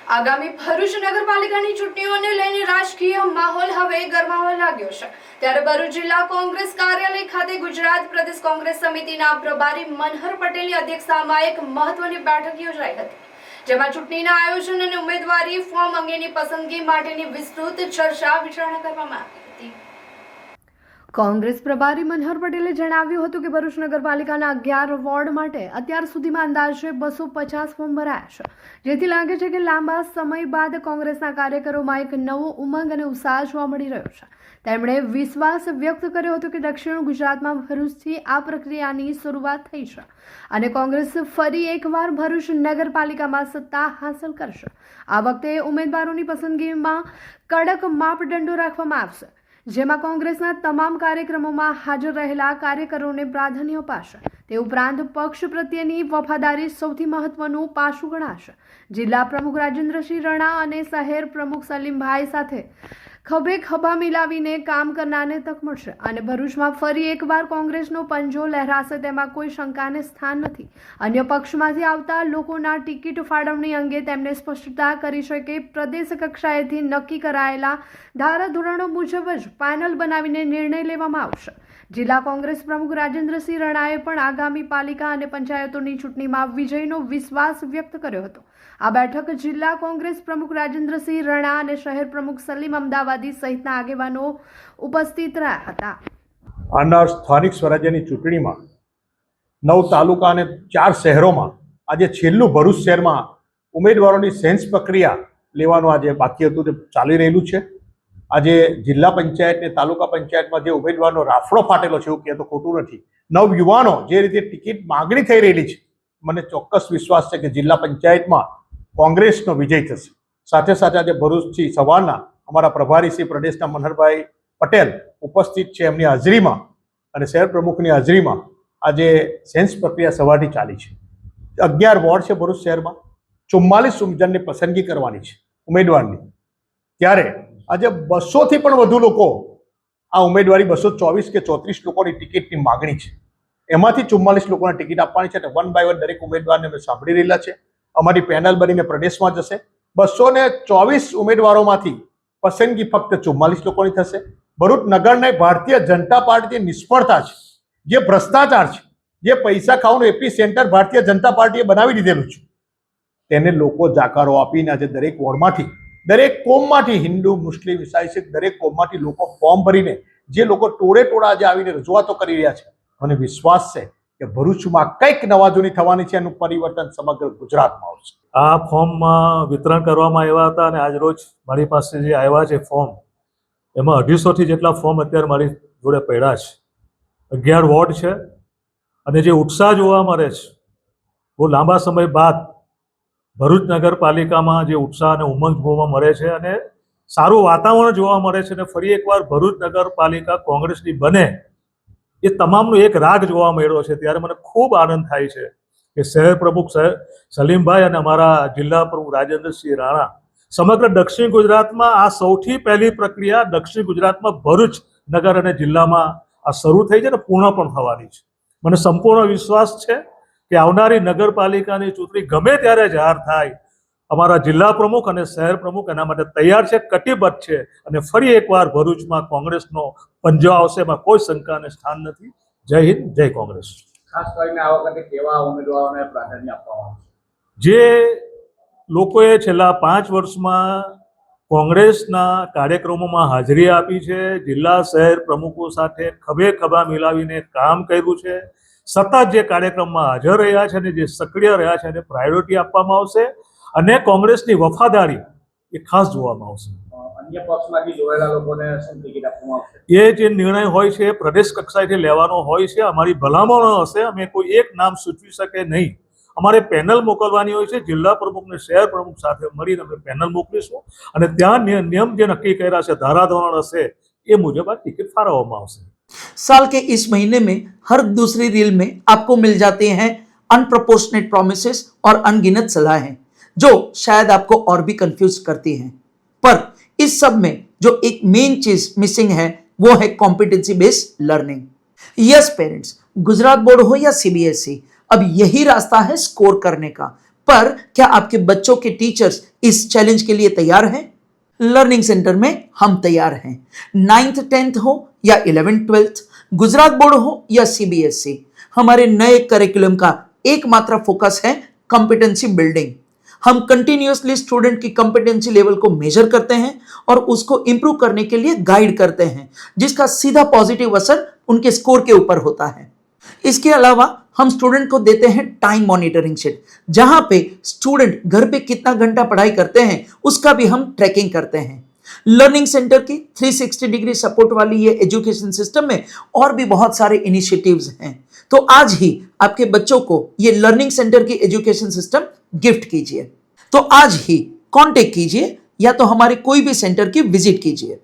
આગામી ભરૂચ નગરપાલિકાની ચૂંટણીઓને લઈને રાજકીય માહોલ હવે ગરમાવા લાગ્યો છે। ત્યારે ભરૂચ જિલ્લા કોંગ્રેસ કાર્યાલય ખાતે ગુજરાત પ્રદેશ કોંગ્રેસ સમિતિના પ્રભારી મનહર પટેલની અધ્યક્ષતામાં એક મહત્વની બેઠક યોજાઈ હતી, જેમાં ચૂંટણીના આયોજન અને ઉમેદવારી ફોર્મ અંગેની પસંદગી માટેની વિસ્તૃત ચર્ચા વિચારણા કરવામાં આવી હતી। કોંગ્રેસ પ્રભારી મનહર પટેલે જણાવ્યું હતું કે ભરૂચ નગરપાલિકાના 11 વોર્ડ માટે અત્યાર સુધીમાં અંદાજે 250 ફોર્મ ભરાયા છે, જેથી લાગે છે કે લાંબા સમય બાદ કોંગ્રેસના કાર્યકરોમાં એક નવો ઉમંગ અને ઉત્સાહ જોવા મળી રહ્યો છે। તેમણે વિશ્વાસ વ્યક્ત કર્યો હતો કે દક્ષિણ ગુજરાતમાં ભરૂચથી આ પ્રક્રિયાની શરૂઆત થઈ છે અને કોંગ્રેસ ફરી એકવાર ભરૂચ નગરપાલિકામાં સત્તા હાંસલ કરશે। આ વખતે ઉમેદવારોની પસંદગીમાં કડક માપદંડો રાખવામાં આવશે, જેમાં કોંગ્રેસના તમામ કાર્યક્રમોમાં હાજર રહેલા કાર્યકરોને પ્રાધાન્ય અપાશે। તે ઉપરાંત પક્ષ પ્રત્યેની વફાદારી સૌથી મહત્વનું પાસું ગણાશે। જિલ્લા પ્રમુખ રાજેન્દ્રસિંહ રણા અને શહેર પ્રમુખ સલીમભાઈ સાથે ખભે ખભા મિલાવીને કામ કરનારને તક મળશે અને ભરૂચમાં ફરી એકવાર કોંગ્રેસનો પંજો લહેરાશે, તેમાં કોઈ શંકાને સ્થાન નથી। અન્ય પક્ષમાંથી આવતા લોકોના ટિકિટ ફાળવણી અંગે તેમણે સ્પષ્ટતા કરી છે કે પ્રદેશ કક્ષાએથી નક્કી કરાયેલા ધારાધોરણો મુજબ જ પેનલ બનાવીને નિર્ણય લેવામાં આવશે। જિલ્લા કોંગ્રેસ પ્રમુખ રાજેન્દ્રસિંહ રણાએ પણ આગામી પાલિકા અને પંચાયતોની ચૂંટણીમાં વિજયનો વિશ્વાસ વ્યક્ત કર્યો હતો। આ બેઠક જિલ્લા કોંગ્રેસ પ્રમુખ રાજેન્દ્રસિંહ રણા અને શહેર પ્રમુખ સલીમ અમદાવાદી સહિતના આગેવાનો ઉપસ્થિત રહ્યા હતા। આના સ્થાનિક સ્વરાજ્યની ચૂંટણીમાં 9 તાલુકા અને 4 શહેરોમાં આજે છેલ્લું ભરૂચ શહેરમાં ઉમેદવારોની સેન્સ પ્રક્રિયા લેવાનું આજે બાકી હતું, તે ચાલી રહેલું છે। આજે જિલ્લા પંચાયત ને તાલુકા પંચાયતમાં જે ઉમેદવારનો રાફડો ફાટેલો છે એવું કહેતો ખોટું નથી। નવ યુવાનો જે રીતે ટિકિટ માગણી થઈ રહેલી છે, મને ચોક્કસ વિશ્વાસ છે કે જિલ્લા પંચાયતમાં કોંગ્રેસનો વિજય થશે। સાથે સાથે આજે ભરૂચથી સવારના અમારા પ્રભારી શ્રી પ્રદેશના મનહરભાઈ પટેલ ઉપસ્થિત છે, એમની હાજરીમાં અને શહેર પ્રમુખની હાજરીમાં આજે સેન્સ પ્રક્રિયા સવારથી ચાલી છે। 11 વોર્ડ છે ભરૂચ શહેરમાં, 44 જણની પસંદગી કરવાની છે ઉમેદવારની। ત્યારે આજે 200થી પણ વધુ લોકો આ ઉમેદવારી 224 કે 34 લોકોની ટિકિટની માગણી છે, એમાંથી 44 લોકોને ટિકિટ આપવાની છે। વન બાય વન દરેક ઉમેદવારને અમે સાંભળી રહેલા છે। અમારી પેનલ બનીને પ્રદેશમાં જશે। 224 ઉમેદવારોમાંથી પસંદગી ફક્ત 44 લોકોની થશે। ભરૂચ નગરને ભારતીય જનતા પાર્ટીની નિષ્ફળતા છે, જે ભ્રષ્ટાચાર છે, જે પૈસા ખાવાનું એપી સેન્ટર ભારતીય જનતા પાર્ટીએ બનાવી દીધેલું છે, તેને લોકો જાકારો આપીને આજે દરેક વોર્ડમાંથી, દરેક કોમમાંથી, હિન્દુ, મુસ્લિમ, ઈસાઈ, શીખ દરેક કોમમાંથી લોકો ફોર્મ ભરીને જે લોકો ટોળે ટોળા આજે આવીને રજૂઆતો કરી રહ્યા છે, મને વિશ્વાસ છે કે ભરૂચમાં કંઈક નવાજૂની થવાની છે, એનું પરિવર્તન સમગ્ર ગુજરાતમાં આવશે। આ ફોર્મમાં વિતરણ કરવામાં આવ્યા હતા અને આજ રોજ મારી પાસે જે આવ્યા છે ફોર્મ, એમાં 250થી જેટલા ફોર્મ અત્યારે મારી જોડે પડ્યા છે। 11 વોર્ડ છે અને જે ઉત્સાહ જોવા મળે છે, બહુ લાંબા સમય બાદ ભરૂચ નગરપાલિકામાં જે ઉત્સાહ અને ઉમંગ જોવા મળે છે અને સારું વાતાવરણ જોવા મળે છે અને ફરી એકવાર ભરૂચ નગરપાલિકા કોંગ્રેસની બને એ તમામનો એક રાગ જોવા મળ્યો છે। ત્યારે મને ખૂબ આનંદ થાય છે કે શહેર પ્રમુખ સલીમભાઈ અને અમારા જિલ્લા પ્રમુખ રાજેન્દ્રસિંહ રાણા સમગ્ર દક્ષિણ ગુજરાતમાં આ સૌથી પહેલી પ્રક્રિયા દક્ષિણ ગુજરાતમાં ભરૂચ નગર અને જિલ્લામાં આ શરૂ થઈ છે અને પૂર્ણ પણ થવાની છે। મને સંપૂર્ણ વિશ્વાસ છે કે આવનારી નગરપાલિકાની ચૂંટણી ગમે ત્યારે જાહેર થાય, અમારા જિલ્લા પ્રમુખ અને શહેર પ્રમુખ એના માટે તૈયાર છે, કટિબદ્ધ છે અને ફરી એકવાર ભરૂચમાં કોંગ્રેસનો પંજો આવશે, એમાં કોઈ શંકાને સ્થાન નથી। જય હિન્દ, જય કોંગ્રેસ। ખાસ કરીને આ વખતે કેવા ઉમેદવારોને પ્રાધાન્ય આપવામાં આવશે? જે લોકોએ છેલ્લા 5 વર્ષમાં કોંગ્રેસના કાર્યક્રમોમાં હાજરી આપી છે, જિલ્લા શહેર પ્રમુખો સાથે ખભે ખભા મિલાવીને કામ કર્યું છે, સતત જે કાર્યક્રમમાં હાજર રહ્યા છે અને જે સક્રિય રહ્યા છે એને પ્રાયોરિટી આપવામાં આવશે અને કોંગ્રેસની વફાદારી એ ખાસ જોવામાં આવશે। અન્ય પક્ષમાંથી જોડાયેલા લોકોને શું ટિકિટ આપવામાં આવશે? એ જે નિર્ણય હોય છે એ પ્રદેશ કક્ષાએથી લેવાનો હોય છે। અમારી ભલામણો હશે, અમે કોઈ એક નામ સૂચવી શકે નહીં, અમારે પેનલ મોકલવાની હોય છે। જિલ્લા પ્રમુખ ને શહેર પ્રમુખ સાથે મળીને અમે પેનલ મોકલીશું અને ત્યાં નિયમ જે નક્કી કર્યા છે, ધારાધોરણ હશે એ મુજબ આ ટિકિટ ફાળવવામાં આવશે। साल के इस महीने में हर दूसरी रील में आपको मिल जाते हैं अनप्रपोर्शनेट प्रोमिसेस और अनगिनत सलाहें जो शायद आपको और भी कंफ्यूज करती हैं, पर इस सब में जो एक मेन चीज मिसिंग है वो है competency based learning. Yes parents, Gujarat board हो या सीबीएसई, अब यही रास्ता है स्कोर करने का। पर क्या आपके बच्चों के टीचर्स इस चैलेंज के लिए तैयार हैं? लर्निंग सेंटर में हम तैयार हैं। 9th 10th हो या 11th 12th, गुजरात बोर्ड हो या सीबीएसई, हमारे नए करिकुलम का एकमात्र फोकस है कॉम्पिटेंसी बिल्डिंग। हम कंटिन्यूअसली स्टूडेंट की कॉम्पिटेंसी लेवल को मेजर करते हैं और उसको इंप्रूव करने के लिए गाइड करते हैं, जिसका सीधा पॉजिटिव असर उनके स्कोर के ऊपर होता है। इसके अलावा हम स्टूडेंट को देते हैं टाइम मॉनिटरिंग शीट, जहां पे स्टूडेंट घर पे कितना घंटा पढ़ाई करते हैं उसका भी हम ट्रैकिंग करते हैं। लर्निंग सेंटर की 360 डिग्री सपोर्ट वाली ये एजुकेशन सिस्टम में और भी बहुत सारे इनिशिएटिव्स हैं। तो आज ही आपके बच्चों को ये लर्निंग सेंटर की एजुकेशन सिस्टम गिफ्ट कीजिए। तो आज ही कांटेक्ट कीजिए या तो हमारे कोई भी सेंटर की विजिट कीजिए।